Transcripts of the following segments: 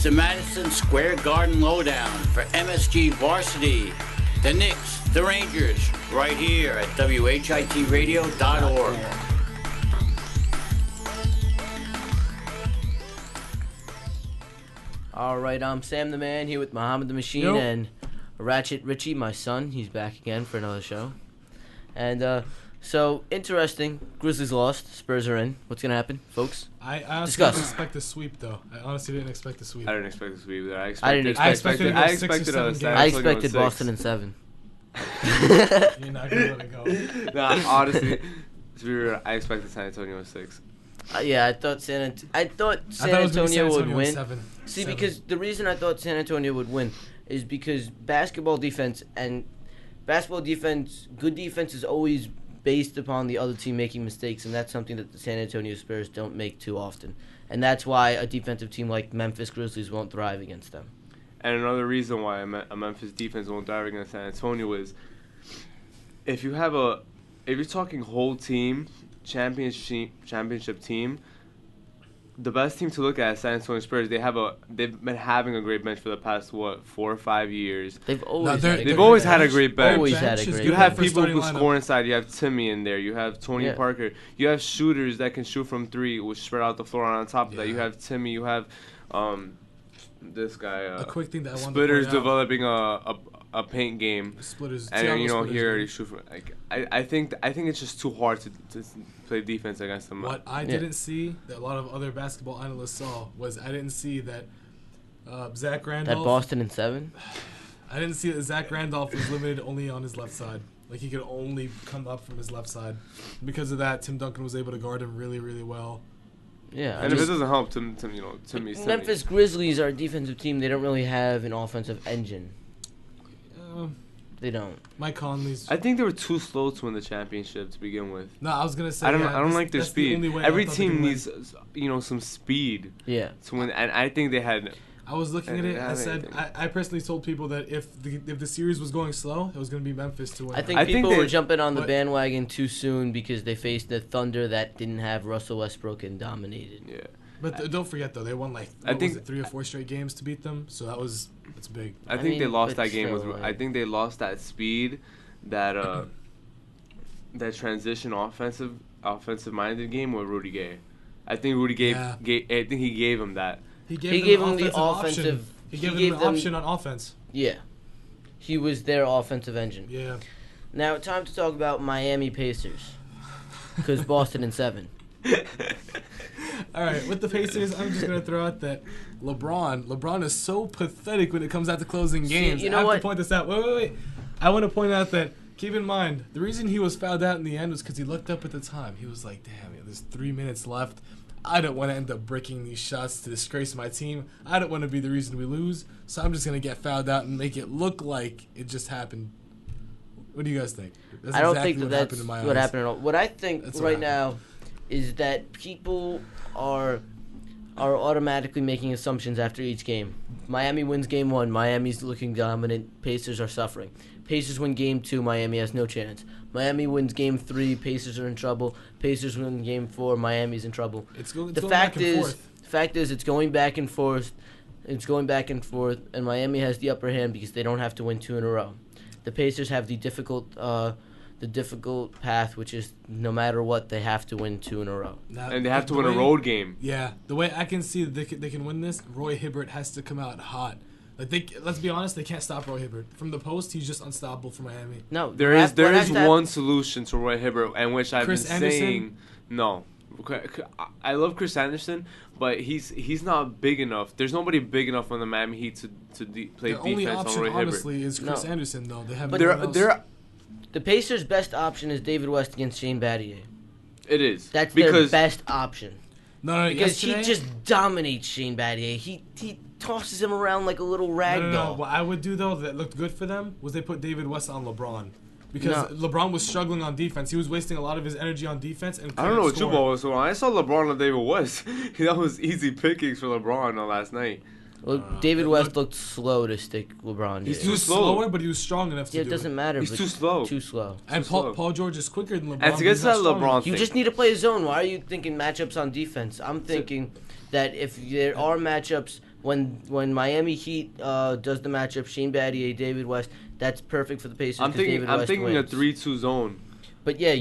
the Madison Square Garden Lowdown for MSG Varsity, the Knicks, the Rangers, right here at WHITradio.org. All right, I'm Sam the Man here with Muhammad the Machine and Ratchet Richie, my son. He's back again for another show. And so, interesting. Grizzlies lost. Spurs are in. What's going to happen, folks? I honestly didn't expect a sweep, though. I didn't expect a sweep. I didn't expect a sweep either. I expected Boston in 7. You're not going to let it go. Nah, honestly, to be real, I expected San Antonio in 6. Yeah, I thought San Antonio would win. 7. Because the reason I thought San Antonio would win is because basketball defense, good defense is always based upon the other team making mistakes, and that's something that the San Antonio Spurs don't make too often. And that's why a defensive team like Memphis Grizzlies won't thrive against them. And another reason why a Memphis defense won't thrive against San Antonio is if you're talking whole team, championship team, the best team to look at is San Antonio Spurs. They've been having a great bench for the past 4 or 5 years. They've always had a great bench. You have people who score inside. You have Timmy in there. You have Tony Parker. You have shooters that can shoot from 3, which spread out the floor. And on top of that, you have Timmy. You have this guy. A quick thing that I wanted Splitters to point out. developing a paint game. Splitters. And he already shoot from. I think it's just too hard to play defense against them. What I didn't see that a lot of other basketball analysts saw was I didn't see that Zach Randolph. That Boston in 7? I didn't see that Zach Randolph was limited only on his left side. Like, he could only come up from his left side. Because of that, Tim Duncan was able to guard him really, really well. Yeah. And if it doesn't help, Timmy's Memphis Grizzlies are a defensive team. They don't really have an offensive engine. They don't. Mike Conley's. I think they were too slow to win the championship to begin with. No, I was gonna say. I don't like their speed. Every team needs, some speed. Yeah. To win, and I think they had. I was looking at it. I said I personally told people that if the series was going slow, it was gonna be Memphis to win. I think people were jumping on the bandwagon too soon because they faced the Thunder that didn't have Russell Westbrook and dominated. Yeah. But don't forget though, they won was it 3 or 4 straight games to beat them, so that's big. I think they lost that game. I think they lost that speed, that that transition offensive minded game with Rudy Gay. I think Rudy Gay. I think he gave him that. He gave him the offensive. He gave them an option on offense. Yeah, he was their offensive engine. Yeah. Now time to talk about Miami Pacers, because Boston in 7. All right, with the Pacers, I'm just going to throw out that LeBron is so pathetic when it comes out to closing games. You know I have to point this out. Wait. I want to point out that, keep in mind, the reason he was fouled out in the end was because he looked up at the time. He was like, damn, there's 3 minutes left. I don't want to end up breaking these shots to disgrace my team. I don't want to be the reason we lose, so I'm just going to get fouled out and make it look like it just happened. What do you guys think? I don't think that's what happened at all. What I think now is that people are automatically making assumptions after each game. Miami wins game 1. Miami's looking dominant. Pacers are suffering. Pacers win game 2. Miami has no chance. Miami wins game 3. Pacers are in trouble. Pacers win game 4. Miami's in trouble. The fact is, it's going back and forth. It's going back and forth, and Miami has the upper hand because they don't have to win 2 in a row. The Pacers have the difficult path, which is no matter what, they have to win 2 in a row. And they have to win a road game. Yeah, the way I can see that they can win this, Roy Hibbert has to come out hot. Let's be honest, they can't stop Roy Hibbert. From the post, he's just unstoppable for Miami. No, there is one solution to Roy Hibbert, and which I've been saying. No, I love Chris Anderson, but he's not big enough. There's nobody big enough on the Miami Heat to play defense on Roy Hibbert. The only option, honestly, is Chris Anderson, though. They have the Pacers' best option is David West against Shane Battier. It is. That's their best option. No, because he just dominates Shane Battier. He tosses him around like a little rag doll. What I would do, though, that looked good for them, was they put David West on LeBron. Because LeBron was struggling on defense. He was wasting a lot of his energy on defense. And I don't know what you was on. I saw LeBron and David West. That was easy pickings for LeBron last night. Well, David West looked slow to stick LeBron. He was slower, but he was strong enough to do it. Yeah, it doesn't matter. He's too slow. Too slow. And Paul George is quicker than LeBron. And to get to that LeBron thing. You just need to play a zone. Why are you thinking matchups on defense? I'm thinking that if there are matchups when Miami Heat does the matchup, Shane Battier, David West, that's perfect for the Pacers. I'm thinking a 3-2 zone. But yeah,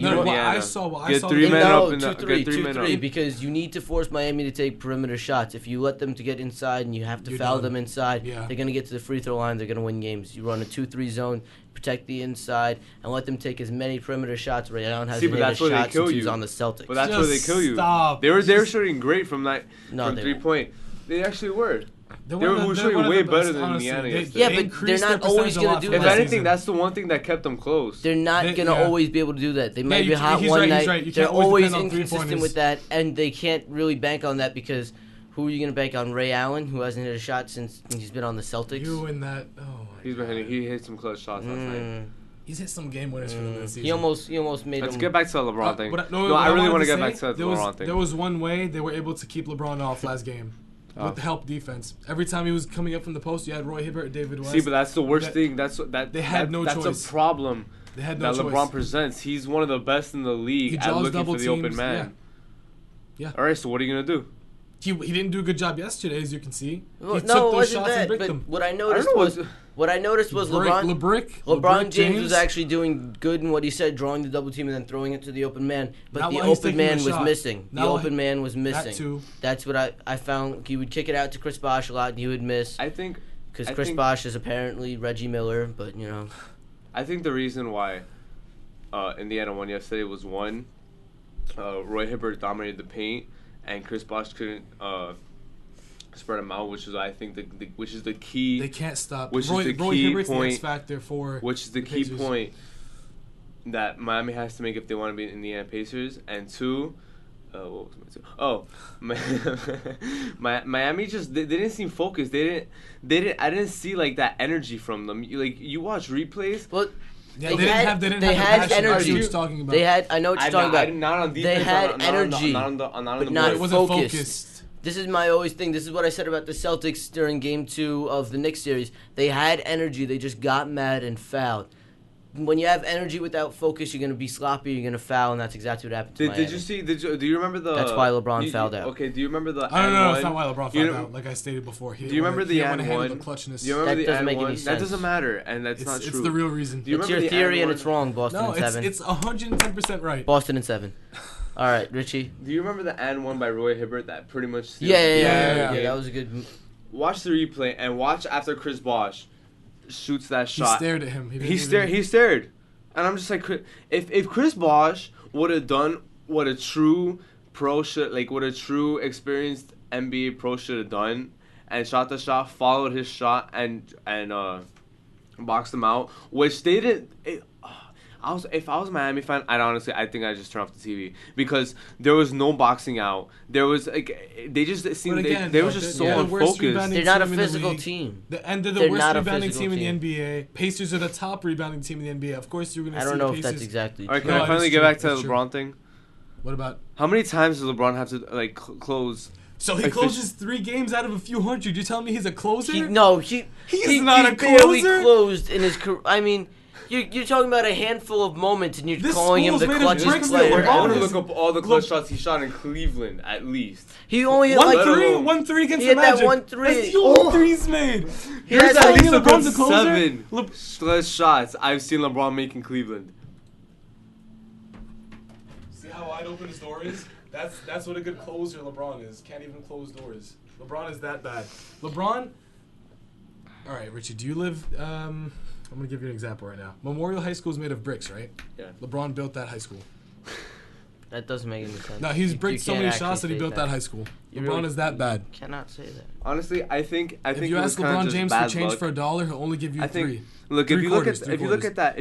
I saw get 3 men up in the 2-3 because you need to force Miami to take perimeter shots. If you let them to get inside and you have to foul them inside, they're gonna get to the free throw line. They're gonna win games. You run a 2-3 zone, protect the inside, and let them take as many perimeter shots. Ray Allen hasn't hit a shot since he was on the Celtics. But that's where they kill you. Stop. They were shooting great from 3-point. They actually were. They were shooting way better than Indiana yesterday. Yeah, but they're not always going to do that. If anything, that's the one thing that kept them close. They're not going to always be able to do that. They might be hot one night. They're always inconsistent with that, and they can't really bank on that because who are you going to bank on? Ray Allen, who hasn't hit a shot since he's been on the Celtics? You and that. He hit some clutch shots last night. He's hit some game winners for them this season. He almost made Let's get back to the LeBron thing. I really want to get back to the LeBron thing. There was one way they were able to keep LeBron off last game. With the help defense. Every time he was coming up from the post, you had Roy Hibbert and David West. See, but that's the worst thing. That's a problem that LeBron presents. He's one of the best in the league at looking for the open man. Yeah. All right, so what are you going to do? He didn't do a good job yesterday, as you can see. Well, took those shots and bricked them. What I noticed was LeBron James was actually doing good in what he said, drawing the double team and then throwing it to the open man. But the open man was missing. That too. That's what I found. He would kick it out to Chris Bosh a lot, and he would miss. I think because Chris Bosh is apparently Reggie Miller, but you know. I think the reason why Indiana won yesterday was one, Roy Hibbert dominated the paint. And Chris Bosh couldn't spread him out, which is I think which is the key. They can't stop. Which Roy is the key Hibbert's point. The X factor for which is the key Pacers. Point that Miami has to make if they want to be in Indiana Pacers. And two, what was my two? Miami just they didn't seem focused. They didn't. I didn't see like that energy from them. You watch replays. Well, yeah, they had energy. I know what you're talking about. Not on defense. They had energy, but not focused. This is my always thing. This is what I said about the Celtics during Game 2 of the Knicks series. They had energy. They just got mad and fouled. When you have energy without focus, you're going to be sloppy, you're going to foul, and that's exactly what happened to Miami. Do you remember the... That's why LeBron fouled out. Okay, do you remember the... No, it's not why LeBron fouled out, like I stated before. Do you remember the and one? Do you remember the and one? That doesn't matter, and that's not true. It's the real reason. It's your theory, and it's wrong, Boston in 7. No, it's 110% right. Boston in 7. All right, Richie. Do you remember the and one by Roy Hibbert that pretty much... Yeah, that was a good... Watch the replay, and watch after Chris Bosh shoots that shot. He stared at him. He stared. And I'm just like, if Chris Bosh would have done what a true pro should, like what a true experienced NBA pro should have done, and shot the shot, followed his shot, and boxed him out, which they didn't. If I was a Miami fan, I think I'd just turn off the TV because there was no boxing out. There was like they just seemed they were just so unfocused. They're not a physical team. They're the worst rebounding team in the NBA. Pacers are the top rebounding team in the NBA. Of course, you're going to see I don't know Pacers. if that's exactly true. All right, can I finally get back to the LeBron thing? What about? How many times does LeBron have to like close? So he closes 3 games out of a few hundred. You're telling me he's a closer? He's not a closer. Barely closed in his career. I mean. You're talking about a handful of moments, and you're calling him the clutchest player. I want to look up all the clutch shots he shot in Cleveland, at least. He only had one three against the Magic. He had that 1 3. That's the only 3 he's made. Here's at least about 7 clutch shots I've seen LeBron make in Cleveland. See how wide open his door is? That's what a good closer LeBron is. Can't even close doors. LeBron is that bad. LeBron. All right, Richie. Do you live? I'm going to give you an example right now. Memorial High School is made of bricks, right? Yeah. LeBron built that high school. That doesn't make any sense. No, he's bricked so many shots that he built that high school. LeBron is that bad. Cannot say that. Honestly, I think if you ask LeBron James for change for $1, he'll only give you 3. Look, if you look at that,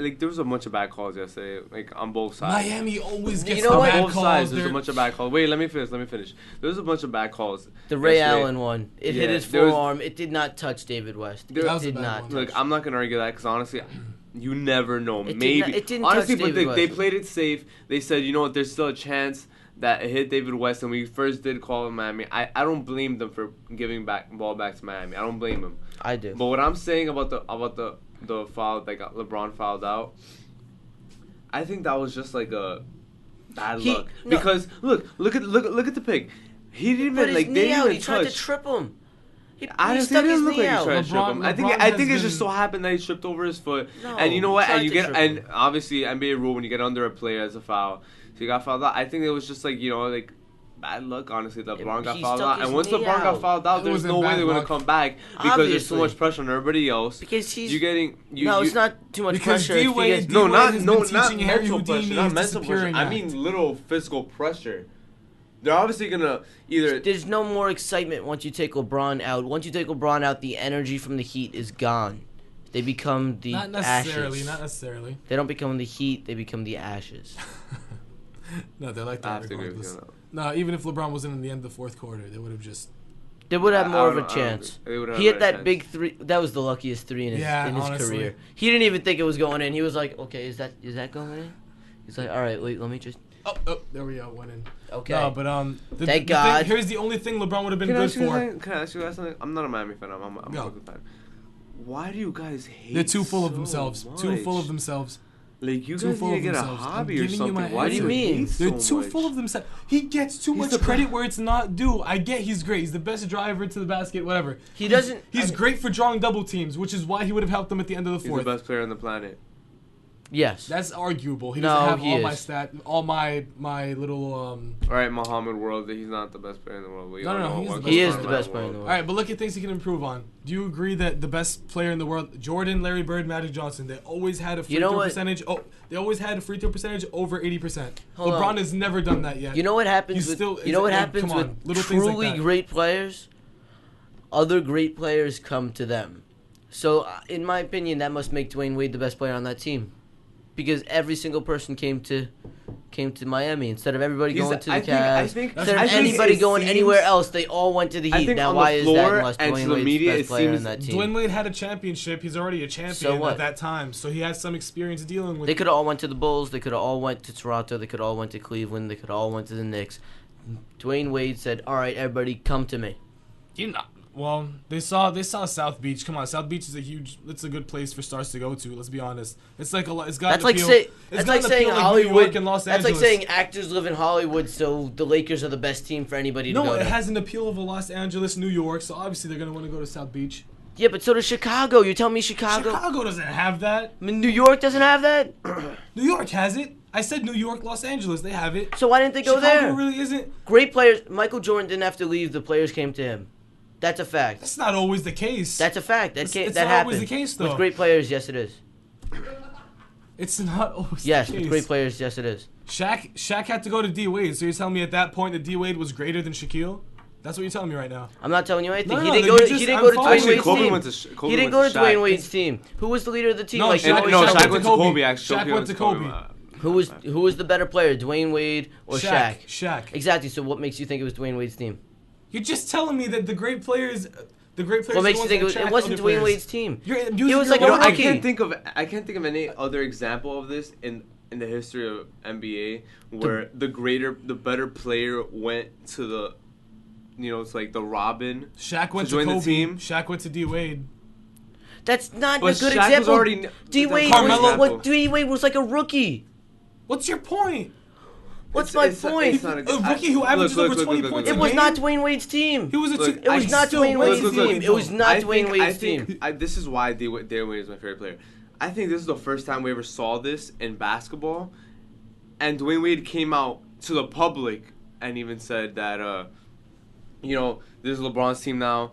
like there was a bunch of bad calls yesterday, like on both sides. Miami always gets bad calls. On both sides, there's a bunch of bad calls. Wait, let me finish. There was a bunch of bad calls. The Ray Allen one, it hit his forearm. It did not touch David West. It did not. Look, I'm not gonna argue that because honestly, you never know. It didn't honestly, touch but they played it safe. They said, you know what, there's still a chance that it hit David West, and we first did call him Miami. I don't blame them for giving ball back to Miami. I don't blame them. I do. But what I'm saying about the foul that got LeBron fouled out, I think that was just like a bad luck. Because look at the pick. He didn't even He tried to trip him. Honestly, it stuck his doesn't look knee like he's out. trying to trip him. I think it's just so happened that he tripped over his foot. No, and you know what? he tried And you to get trip and him. obviously NBA rule when you get under a player as a foul, so you got fouled out. I think it was just like like bad luck. Honestly, LeBron got He fouled stuck out, his and once knee LeBron got out. fouled out, It there's wasn't no way bad they're gonna luck. come back because there's so Obviously. much pressure on everybody else. Because he's You're getting it's not too much Because pressure. It's D-Wade- because- D-Wade has been teaching Harry mental Houdini pressure, not his mental pressure. disappearing I act. mean literal physical pressure. They're obviously gonna either. There's no more excitement once you take LeBron out. Once you take LeBron out, the energy from the Heat is gone. They become the Not necessarily. ashes. Not necessarily. They don't become the Heat. They become the ashes. No, they're like I that have to agree with regardless. you on No, even if LeBron wasn't in the end of the fourth quarter, they would have just. They would have I more of don't a know, I don't chance. think- they would have He hit a that chance. big three. That was the luckiest three in his honestly. career. He didn't even think it was going in. He was like, "Okay, is that going in?" He's like, "All right, wait, let me just." Oh, there we go, went in. Okay. No, but Thank God. Here's the only thing LeBron would have been Can I good ask you for. something? Can I ask you guys something? I'm not a Miami fan. I'm a Go. Brooklyn fan. Why do you guys hate? They're too full of so themselves. much? Too full of themselves. Like you Too guys full need to of get a themselves. I'm hobby or giving you something. my Why do you answer. mean? They're too full of themselves. He gets too much the credit where it's not due. I get he's great. He's the best driver to the basket, whatever. He doesn't. He's great for drawing double teams, which is why he would have helped them at the end of the He's fourth. the best player on the planet. Yes. That's arguable. He No, doesn't have he all is. my little All right, Muhammad World. He's not the best player in the world. We all No, know he's what the He best is player the in the best player in the All world. right, but look at things he can improve on. Do you agree that the best player in the world, Jordan, Larry Bird, Magic Johnson, they always had a free throw percentage? Oh, they always had a free throw percentage over 80%. Hold LeBron on. has never done that yet. You know what happens He's with still- you know what like, happens come on, with little things like truly that. great players? Other great players come to them. So, in my opinion, that must make Dwayne Wade the best player on that team, because every single person came to Miami instead of everybody going to the Cavs. Instead of anybody going anywhere else, they all went to the I Heat. think Now, on why the is floor that unless and to Dwayne the Wade's media, the it best player seems on that team? Dwayne Wade had a championship. He's already a champion So what? at that time, so he has some experience dealing with. They could have all went to the Bulls. They could have all went to Toronto. They could have all went to Cleveland. They could have all went to the Knicks. Dwayne Wade said, "All right, everybody, come to me." You know, well, they saw South Beach. Come on, South Beach is it's a good place for stars to go to. Let's be honest. It's like it's got That's an like appeal. saying It's got an saying appeal like Hollywood. New York and Los That's Angeles. like saying actors live in Hollywood, so the Lakers are the best team for anybody to No, go it to. has an appeal of a Los Angeles, New York, so obviously they're gonna want to go to South Beach. Yeah, but so does Chicago. You're telling me Chicago? Chicago doesn't have that. I mean, New York doesn't have that. New York has it. I said New York, Los Angeles. They have it. So why didn't they go Chicago there? really isn't. Great players. Michael Jordan didn't have to leave. The players came to him. That's a fact. That's not always the case. That's a fact. It's That not happens. always the case, though. With great players, yes, it is. It's not always Yes, the with case. great players, yes, it is. Shaq had to go to D Wade. So you're telling me at that point that D Wade was greater than Shaquille? That's what you're telling me right now. I'm not telling you anything. No, he no, didn't you go to just- he didn't I'm go to following Dwayne you. Wade's Kobe team. went to Sh- Kobe He didn't went go to to Dwayne Shaq. Wade's team. Who was the leader of the team? No, Like, Shaq- always no, Shaq Shaq went went to to Kobe. Kobe. Actually, Shaq went to Kobe. Who was the better player, Dwayne Wade or Shaq? Shaq. Exactly. So what makes you think it was Dwayne Wade's team? You're just telling me that the great players. What makes you think it wasn't Dwayne Wade's team? He was like a your rookie. I can't think of any other example of this in the history of NBA where the better player went to the, it's like the Robin. Shaq went to join the Kobe. team. Shaq went to D Wade. That's not But a good Shaq was example. already- D Wade Carmelo- was like a rookie. What's your point? What's It's my point? not A rookie who averages over 20 points It a was game? not Dwayne Wade's team. He was a. Look, It was not Dwayne Wade's team. It was not Dwayne Wade's team. This is why Dwayne Wade is my favorite player. I think this is the first time we ever saw this in basketball, and Dwayne Wade came out to the public and even said that, this is LeBron's team now.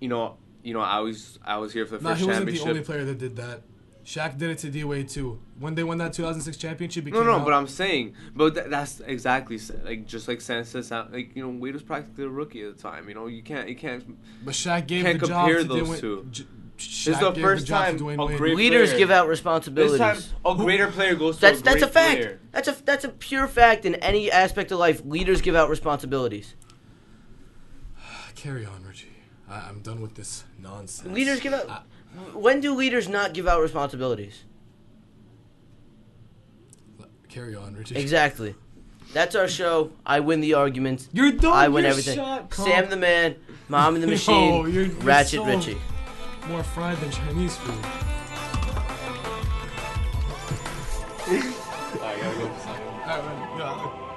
I was here for the No, first he wasn't championship. the only player that did that. Shaq did it to D Wade too. When they won that 2006 championship, he No, came out. but I'm saying, that's exactly just like Sansa sound. Like Wade was practically a rookie at the time. You can't. But Shaq gave Can't the job compare to those Dwayne. two. Shaq This is the gave first job time to Dwayne a Wade. great Leaders player. give out This responsibilities. time, a greater player goes to That's a great a fact. player. That's a pure fact in any aspect of life. Leaders give out responsibilities. Carry on, Richie. I'm done with this nonsense. Leaders give out. When do leaders not give out responsibilities? Carry on, Richie. Exactly. That's our show. I win the arguments. You're done. I win You're everything. shot, Sam the man, Mom in the machine, you're Ratchet so Richie. More fried than Chinese food. I gotta go. Alright, man. Yeah.